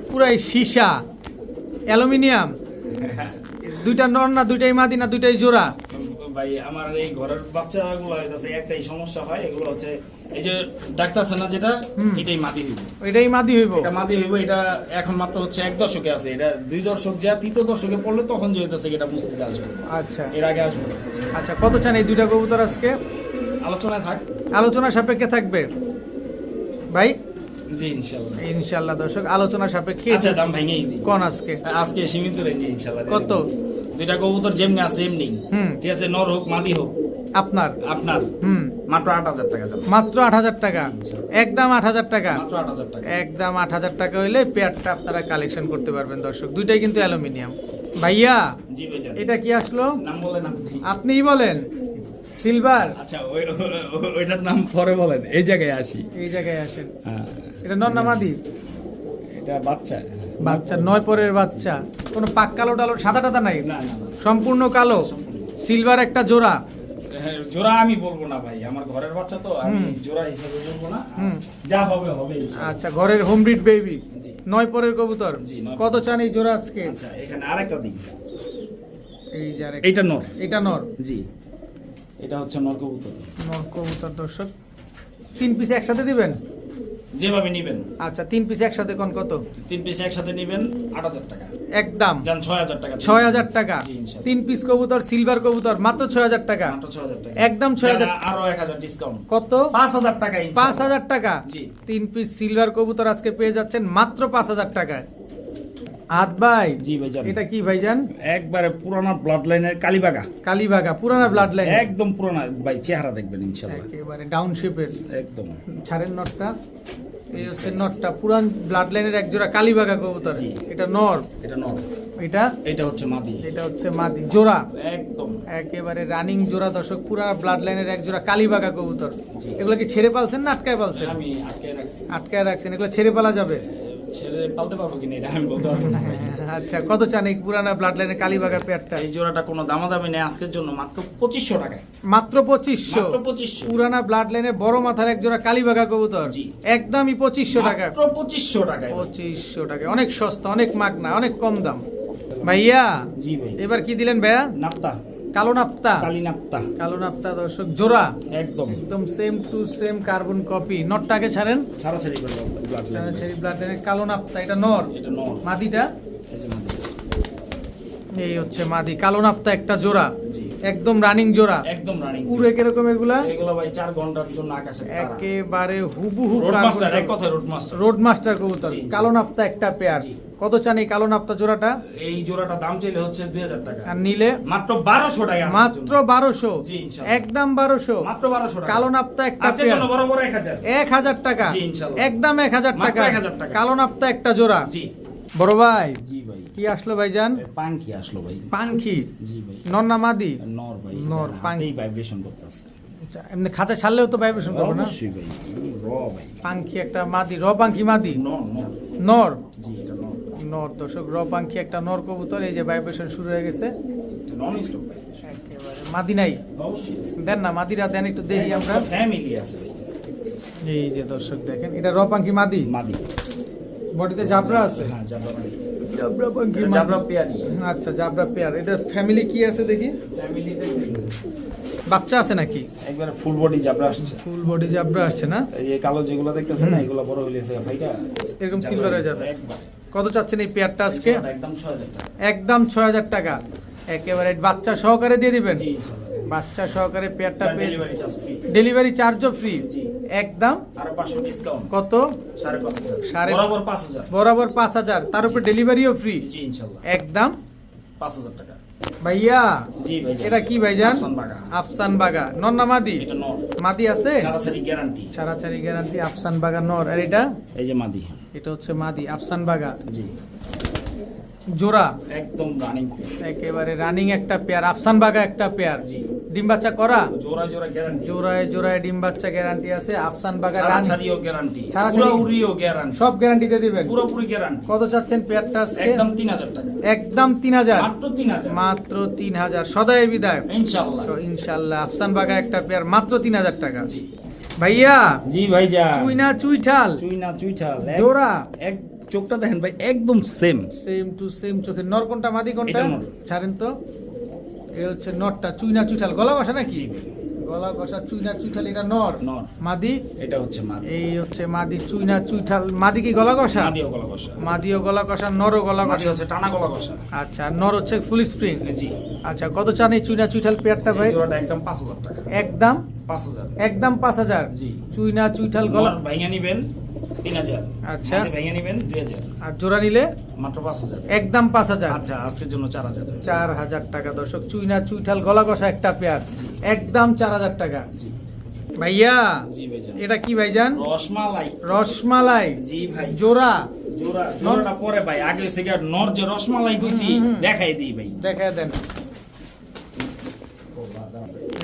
পুরাই সীসা, অ্যালুমিনিয়াম। দুইটা নর না দুইটাই মাদি না দুইটাই জোড়া? ভাই আমার এই ঘরের বাচ্চাগুলো হইতাছে একটাই সমস্যা হয়। এগুলো হচ্ছে এই যে ডাক্তারছে না যেটা, এটাই মাদি হইব। এটাই মাদি হইব? এটা মাদি হইব। এটা এখন মাত্র হচ্ছে 1 দশকে আছে। এটা 2 দশক যা 3 দশকে পড়লে তখন যে হইতাছে এটা মুস্তিতে আসবে। আচ্ছা এর আগে আসবে না। আচ্ছা, কত চান এই দুইটা কবুতর আজকে? আলোচনায় থাক। আলোচনা সাপেক্ষে থাকবে ভাই। জি ইনশাআল্লাহ। ইনশাল্লাহ দর্শক আলোচনা সাপেক্ষে আচ্ছা দাম ভেঙেই দিই কোন আজকে আজকে সীমিত রেঞ্জে ইনশাআল্লাহ। কত? দুইটা কবুতর যেমনি আছে এমনি, হুম। ঠিক আছে, নর হোক মাদি হোক আপনার আপনার মাত্র 8,000 টাকা যাবে। মাত্র 8,000 টাকা, একদম 8,000 টাকা, মাত্র 8,000 টাকা। একদম 8,000 টাকা হইলে পেয়ারটা আপনারা কালেকশন করতে পারবেন দর্শক। দুইটাই কিন্তু অ্যালুমিনিয়াম। ভাইয়া জি ভাইজান। এটা কি আসলো? নাম বলেন আপনি। আপনিই বলেন। সিলভার। আচ্ছা ওইটার নাম পরে বলেন, এই জায়গায় আসি। এই জায়গায় আসেন। হ্যাঁ, এটা নর না মাদি? এটা বাচ্চা। বাচ্চা, 9 পরের বাচ্চা। কোনো পাক কালো টালো সাদা টাদা নাই? না না না, সম্পূর্ণ কালো। সিলভার একটা জোড়া। হ্যাঁ, জোড়া আমি বলবো না ভাই, আমার ঘরের বাচ্চা তো, আমি জোড়া হিসাবে বলবো না। হুম। যা হবে হবে ইনশাআল্লাহ। আচ্ছা, ঘরের হোম ব্রিড বেবি। জি। 9 পরের কবুতর। জি, 9 কত চান এই জোড়া আজকে? আচ্ছা এখানে আরেকটা দিন। এই যে আরেকটা। এইটা নর। এটা নর। জি, এটা হচ্ছে নর কবুতর। নর কবুতর দর্শক। 3 পিস একসাথে দিবেন? যেভাবে নিবেন। আচ্ছা, 3 পিস একসাথে কোন কত? 3 পিস একসাথে নিবেন 8,000 টাকা। একদম জান 6,000 টাকা। 6,000 টাকা। জি, ইনশাআল্লাহ। 3 পিস কবুতর সিলভার কবুতর মাত্র 6,000 টাকা। মাত্র 6,000 টাকা। একদম 6,000। আরো 1,000 ডিসকাউন্ট। কত? 5,000 টাকা ইনশাআল্লাহ। 5,000 টাকা। জি। 3 পিস সিলভার কবুতর আজকে পেয়ে যাচ্ছেন মাত্র 5,000 টাকায়। আদ ভাই। জি ভাইজান। এটা কি ভাইজান? একবারে পুরানা ব্লাড লাইনের কালীবাগা। কালীবাগা, পুরানা ব্লাড লাইন। একদম পুরানা ভাই, চেহারা দেখবেন ইনশাআল্লাহ। একেবারে ডাউন শেপের। একদম। ছাড়েন নটটা। এই হচ্ছে নটটা, পুরান ব্লাড লাইনের এক জোড়া কালীবাগা কবুতর। জি। এটা নর। এটা নর। এটা এটা হচ্ছে মাদি। এটা হচ্ছে মাদি। জোড়া একদম। একেবারে রানিং জোড়া দর্শক, পুরানা ব্লাড লাইনের এক জোড়া কালীবাগা কবুতর। জি। এগুলো কি ছেড়ে পালছেন না আটকায় পালছেন? আমি আটকে রাখছি। আটকায় রাখছেন। এগুলো ছেড়ে পালা যাবে? ছেড়ে পালতে পারবো কিনা এটা আমি বলতে পারবো না ভাই। আচ্ছা, কত চান এই পুরানা ব্লাড লাইনের কালীবাগা পেয়ারটা? এই জোড়াটা কোনো দামাদামি নেই আজকের জন্য, মাত্র 2,500 টাকায়। মাত্র 2500। মাত্র 2500। পুরানা ব্লাড লাইনের বড় মাথার এক জোড়া কালীবাগা কবুতর। জি। একদমই 2500 টাকা। মাত্র 2500 টাকায়। 2500 টাকা, অনেক সস্তা, অনেক মাগনা, অনেক কম দাম। ভাইয়া জি ভাই। এবার কি দিলেন ভাইয়া? নাপ্তা। কালো নাপ্তা। কালী নাপ্তা। কালো নাপ্তা দর্শক, জোড়া একদম। একদম same to same carbon copy. নটটাকে ছাড়েন। ছাড়াছাড়ি করে ব্লাড লাইন। ছেড়ি ব্লাড লাইনের কালো নাপ্তা। এটা নর। এটা নর। মাদিটা এই যে মাদি। এই হচ্ছে মাদি। কালো নাপ্তা একটা জোড়া। জি। একদম রানিং জোড়া। একদম রানিং। পুরো কিরকম এগুলা? এগুলো ভাই 4 ঘন্টার জন্য আকাশে তারা। একেবারে হুবহু রোড মাস্টার, এক কথায় রোড মাস্টার। রোড মাস্টার কবুতর। জি, জি। কালো নাপ্তা একটা পেয়ার। জি। কত চান এই কালো নাপ্তা জোড়াটা? এই জোড়াটা দাম চাইলে হচ্ছে 2,000 টাকা। আর নিলে মাত্র 1,200 টাকা। আজকের মাত্র জন্য। 1200। জি, ইনশাআল্লাহ। একদম 1200। মাত্র 1,200 টাকা। কালো নাপ্তা একটা আজকের পেয়ার জন্য বরাবর 1,000। 1000 টাকা। জি, ইনশাআল্লাহ। একদম 1000 মাত্র টাকা। 1000 টাকা। কালো নাপ্তা একটা জোড়া। জি। বড় ভাই জি ভাই। কি আসলো ভাইজান? পাঙ্কি আসলো ভাই। পাঙ্খি। জি ভাই। নর না মাদি? নর ভাই। নর, পাঙ্কি। এই ভাইব্রেশন করতেছে। আচ্ছা, এমনি খাঁচা ছাড়লেও তো ভাইব্রেশন করবে না? অবশ্যই ভাই। র ভাই। পাঙ্খি একটা মাদি, র পাঙ্খি মাদি। নর নর। নর। জি এটা নর। নর দর্শক, র পাঙ্খি একটা নর কবুতর। এই যে ভাইব্রেশন শুরু হয়ে গেছে। নন স্টপ ভাই। একেবারে মাদি নাই? অবশ্যই। দেন না মাদিরা, দেন একটু দেখি আমরা। ফ্যামিলি আছে ভাই। এই যে দর্শক দেখেন, এটা র পাঙ্খি মাদি। মাদি। বডিতে জাবরা আছে? হ্যাঁ জাবরা মাদি। জাবরা পাঙ্খি এটা মাদি। জাবরা পেয়ারি। আচ্ছা, জাবরা পেয়ার। এটার ফ্যামিলি কি আছে দেখি? ফ্যামিলিতে বাচ্চা আছে নাকি? একবারে ফুল বডি জাবরা আসছে। ফুল বডি জাবরা আসছে না? এই যে কালো যেগুলো দেখতেছেন না, এগুলো বড় হইলেছে ভাইটা। এরকম সিলভার হয়ে যাবে। একবারে। কত চাচ্ছেন এই পেয়ারটা আজকে? একদম 6,000 টাকা। একদম 6,000 টাকা। একেবারে বাচ্চা সহকারে দিয়ে দিবেন? জি ইনশাআল্লাহ। বাচ্চা সহকারে পেয়ারটা পেয়ে ডেলিভারি চার্জ ফ্রি। ডেলিভারি চার্জও ফ্রি। জি। একদম আরো 500 ডিসকাউন্ট। কত? 5,500। সাড়ে- বরাবর 5,000। বরাবর 5,000, তার উপর ডেলিভারিও ফ্রি। জি ইনশাআল্লাহ। একদম 5,000 টাকা। ভাইয়া জি ভাই। এটা কি ভাইজান? আফসান বাগা। আফসান বাগা। নর না মাদি? এটা নর। মাদি আছে? ছাড়াছাড়ি গ্যারান্টি। ছাড়াছাড়ি গ্যারান্টি। আফসান বাগা নর। আর এটা? এই যে মাদি। এটা হচ্ছে মাদি আফসান বাগা। জি। জোড়া একদম রানিং। একেবারে রানিং একটা পেয়ার। আফসান বাগা একটা পেয়ার। জি। ডিম বাচ্চা করা? জোড়া জোড়া গ্যারান্টি। জোড়ায় জোড়ায় ডিম বাচ্চা গ্যারান্টি আছে। আফসান বাগা রানিং। ছাড়াছাড়িও গ্যারান্টি। ছাড়াছাড়ি- পুরোপুরিও গ্যারান্টি। সব গ্যারান্টিতে দিবেন? পুরোপুরি গ্যারান্টি। কত চাচ্ছেন পেয়ারটা আজকে? একদম 3,000 টাকা। একদম 3000। মাত্র 3,000। মাত্র 3000। সদাই বিদায়। ইনশাআল্লাহ। তো ইনশাআল্লাহ আফসান বাগা একটা পেয়ার মাত্র 3000 টাকা। জি। ভাইয়া জি ভাইজান। চুইনা চুইঠাল চুইনা চুইঠাল। জোড়া এক চোখটা দেখেন ভাই, একদম সেম। সেম টু সেম চোখের। নর কোনটা মাদি কোনটা? এটা নর। ছাড়েন তো। এই হচ্ছে নরটা চুইনা চুইঠাল। গলা কষা নাকি? জি। গলা কষা চুইনা চুইঠাল। এটা নর। নর। মাদি? এটা হচ্ছে মাদি। এই হচ্ছে মাদি চুইনা চুইঠাল। মাদি কি গলা কষা? মাদিও গলা কষা। মাদিও গলা কষা, নরও গলা মাদি কষা। হচ্ছে টানা গলা কষা। আচ্ছা, আর নর হচ্ছে ফুল স্প্রিং। জি। আচ্ছা, কত চান এই চুইনা চুইঠাল পেয়ারটা ভাই? এই জোড়াটা একদম 5,000 টাকা। একদম 5,000। একদম 5000। জি। চুইনা চুইঠাল গলা। গলা ভাইঙা নিবেন 3000। আচ্ছা। মাদি ভেঙে নেবেন 2000, আর জোড়া নিলে মাত্র 5000। একদম 5000। আচ্ছা, আজকের জন্য 4000। 4000 টাকা দর্শক, চুইনা চুইঠাল গলা কষা একটা পেয়ার, একদম 4000 টাকা। জি ভাইয়া জি ভাইজান। এটা কি ভাইজান? রসমালাই। রসমালাই জি ভাই। জোড়া। জোড়াটা পরে ভাই, আগে হচ্ছে কি নর যে রসমালাই কইছি দেখাই দিই ভাই। দেখায় দেন।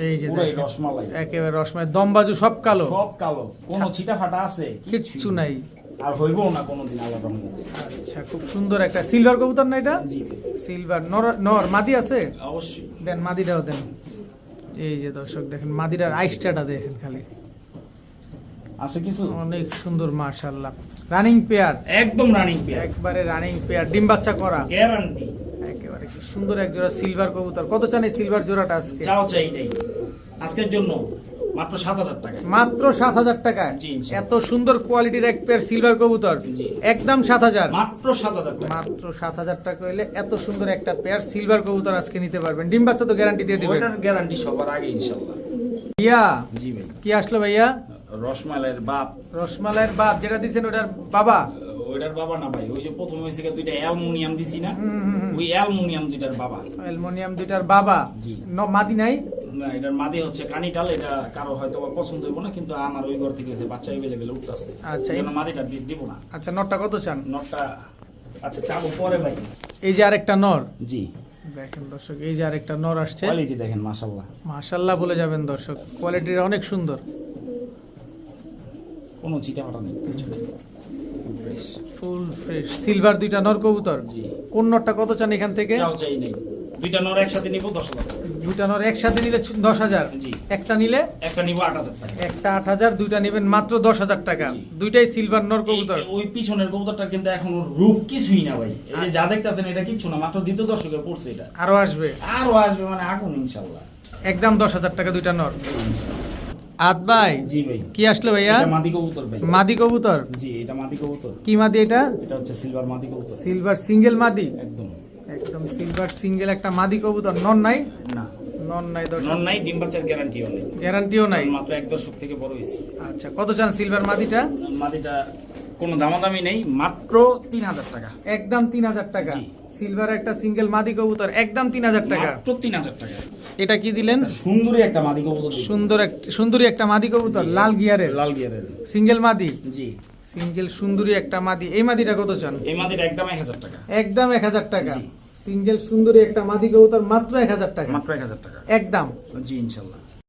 এই যে পুরাই দেখেন, রসমালাই, একেবারে রসমালাই, দমবাজু সব কালো, সব কালো, কোনো ছিটা ফাটা আছে কিচ্ছু নাই। আর হইবও না কোনোদিন আল্লাহর রহমতে। আচ্ছা, খুব সুন্দর একটা সিলভার কবুতর না এটা? জি ভাই। সিলভার নর, নর মাদি আছে? অবশ্যই। দেন মাদিটাও দেন। এই যে দর্শক দেখেন মাদিটার আইসটাটা দেখেন খালি, আছে কিছু অনেক সুন্দর মাশাআল্লাহ। রানিং পেয়ার, একদম রানিং পেয়ার, একবারে রানিং পেয়ার, ডিম বাচ্চা করা, গ্যারান্টি। একেবারে কি সুন্দর এক জোড়া সিলভার কবুতর। কত চান এই সিলভার জোড়াটা আজকে? চাও চাই নাই আজকের জন্য মাত্র 7000 টাকা। মাত্র 7000 টাকায় জি, ইনশাআল্লাহ। এত সুন্দর কোয়ালিটির এক পেয়ার সিলভার কবুতর, জি। একদম 7000। মাত্র 7000 টাকা। মাত্র 7000 টাকা হইলে এত সুন্দর একটা পেয়ার সিলভার কবুতর আজকে নিতে পারবেন। ডিম বাচ্চা তো গ্যারান্টি দিয়ে দিবেন? ওইটার গ্যারান্টি সবার আগে ইনশাআল্লাহ। ভাইয়া জি ভাই। কি আসলো ভাইয়া? রসমালাইয়ের বাপ। রসমালাইয়ের বাপ যেটা দিছেন ওটার বাবা? ওইটার বাবা না ভাই, ওই যে প্রথম হয়েছে দুইটা অ্যালুমিনিয়াম দিছি না, ওই অ্যালুমিনিয়াম দুইটার বাবা। অ্যালুমিনিয়াম দুইটার বাবা। জি। মাদি নাই? না, এটার মাদি হচ্ছে কানিটাল, এটা কারো হয়তো বা পছন্দ হইব না, কিন্তু আমার ওই ঘর থেকে যে বাচ্চা এভেলেবেল উঠতেছে, আচ্ছা, এই মাদিটা দিব না। আচ্ছা, নরটা কত চান? নটটা আচ্ছা চাবো পরে ভাই। এই যে আরেকটা নর জি, দেখেন দর্শক, এই যে আরেকটা নর আসছে, কোয়ালিটি দেখেন মাশাআল্লাহ। মাশাআল্লাহ বলে যাবেন দর্শক, কোয়ালিটির অনেক সুন্দর, কোনো চিটা ফাটা নেই, কিছু নেই, ফ্রেশ। ফুল ফ্রেশ সিলভার দুইটা নর কবুতর। জি। কোন নরটা কত চান এখান থেকে? চাও চাই নেই, দুইটা নর একসাথে নিব 10,000 টাকা। দুইটা নর একসাথে নিলে 10,000। জি। একটা নিলে? একটা নিব 8,000 টাকা। একটা 8,000, দুইটা নেবেন মাত্র 10,000 টাকা। জি। দুইটাই সিলভার নর কবুতর। ওই পিছনের কবুতরটা কিন্তু এখন ওর রূপ কিছুই না ভাই, এই যে যা দেখতেছেন এটা কিচ্ছু না, মাত্র দ্বিতীয় দর্শকে পড়ছে এটা, আরো আসবে, আরো আসবে মানে আগুন ইনশাআল্লাহ। একদম 10,000 টাকা দুইটা নর। আদ ভাই জি ভাই। কি আসলো ভাইয়া? এটা মাদি কবুতর ভাই। মাদি কবুতর? জি, এটা মাদি কবুতর। কি মাদি এটা? এটা হচ্ছে সিলভার মাদি কবুতর। সিলভার সিঙ্গেল মাদি, একদম। একদম সিলভার সিঙ্গেল একটা মাদি কবুতর। নন নাই? না, নন নাই দর্শক, নন নাই, ডিম বাচ্চার গ্যারান্টিও নেই, গ্যারান্টিও নাই। মাত্র 1 দশক থেকে বড় হয়েছে। আচ্ছা, কত চান সিলভার মাদিটা? মাদিটা কোনো দামাদামি নেই, মাত্র 3000 টাকা। একদম 3000 টাকা। জি। সিলভার একটা সিঙ্গেল মাদি কবুতর, একদম 3000 টাকা। মাত্র 3000 টাকা। এটা কি দিলেন? সুন্দরী একটা মাদি কবুতর দিছি। সুন্দরী একটা মাদি কবুতর, জি। লাল গিয়ারের, লাল গিয়ারের। সিঙ্গেল মাদি। জি। সিঙ্গেল সুন্দরী একটা মাদি। এই মাদিটা কত চান? এই মাদিটা একদম 1000 টাকা। একদম 1000 টাকা। জি। সিঙ্গেল সুন্দরী একটা মাদি কবুতর মাত্র 1000 টাকা। মাত্র 1000 টাকা। একদম। জি ইনশাআল্লাহ।